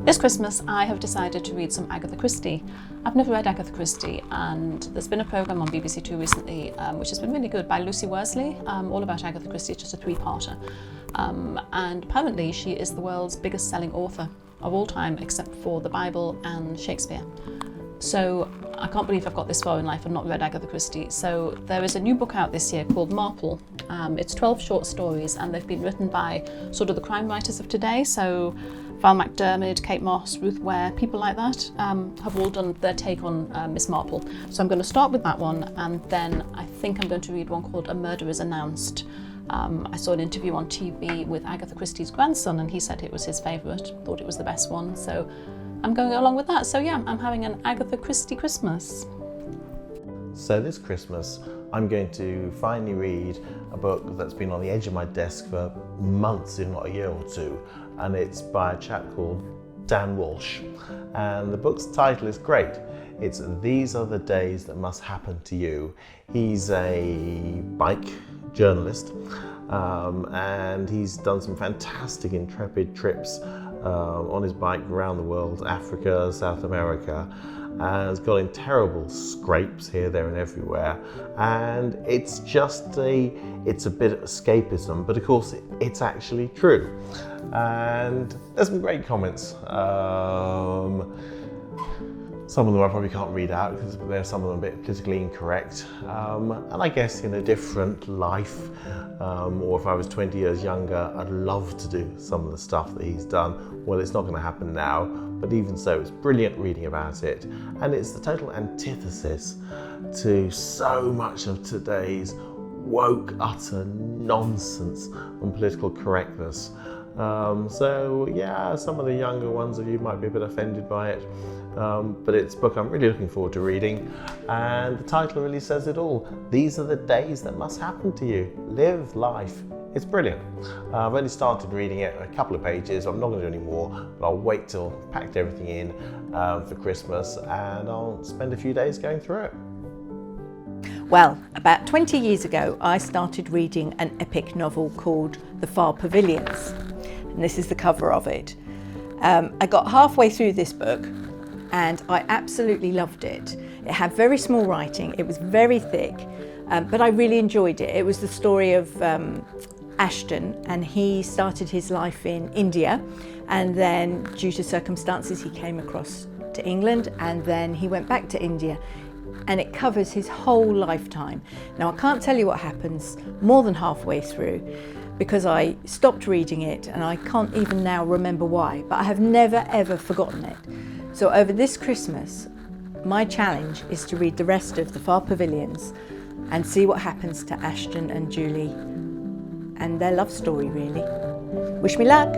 This Christmas I have decided to read some Agatha Christie. I've never read Agatha Christie, and there's been a programme on BBC Two recently which has been really good, by Lucy Worsley, all about Agatha Christie. It's just a three-parter, and apparently she is the world's biggest selling author of all time except for the Bible and Shakespeare. So I can't believe I've got this far in life and not read Agatha Christie. So there is a new book out this year called Marple. It's 12 short stories, and they've been written by sort of the crime writers of today. So Val McDermid, Kate Moss, Ruth Ware, people like that have all done their take on Miss Marple. So I'm going to start with that one, and then I think I'm going to read one called A Murder is Announced. I saw an interview on TV with Agatha Christie's grandson, and he said it was his favourite, thought it was the best one. So I'm going along with that. So yeah, I'm having an Agatha Christie Christmas. So this Christmas, I'm going to finally read a book that's been on the edge of my desk for months, if not a year or two, and it's by a chap called Dan Walsh. And the book's title is great. It's These Are the Days That Must Happen to You. He's a bike journalist, and he's done some fantastic intrepid trips on his bike around the world, Africa, South America, and has got in terrible scrapes here, there and everywhere. And it's a bit of escapism, but of course it's actually true. And there's some great comments. Some of them I probably can't read out because there's some of them a bit politically incorrect. And I guess in a different life, or if I was 20 years younger, I'd love to do some of the stuff that he's done. Well, it's not going to happen now, but even so, it's brilliant reading about it. And it's the total antithesis to so much of today's woke, utter nonsense on political correctness. So yeah, some of the younger ones of you might be a bit offended by it, but it's a book I'm really looking forward to reading, and the title really says it all. These are the days that must happen to you. Live life. It's brilliant. I've only started reading it, a couple of pages. I'm not going to do any more, but I'll wait till I've packed everything in for Christmas, and I'll spend a few days going through it. Well, about 20 years ago, I started reading an epic novel called The Far Pavilions, and this is the cover of it. I got halfway through this book and I absolutely loved it. It had very small writing, it was very thick, but I really enjoyed it. It was the story of Ashton, and he started his life in India, and then due to circumstances he came across to England, and then he went back to India. And it covers his whole lifetime. Now, I can't tell you what happens more than halfway through because I stopped reading it and I can't even now remember why, but I have never ever forgotten it. So over this Christmas, my challenge is to read the rest of The Far Pavilions and see what happens to Ashton and Julie and their love story, really. Wish me luck.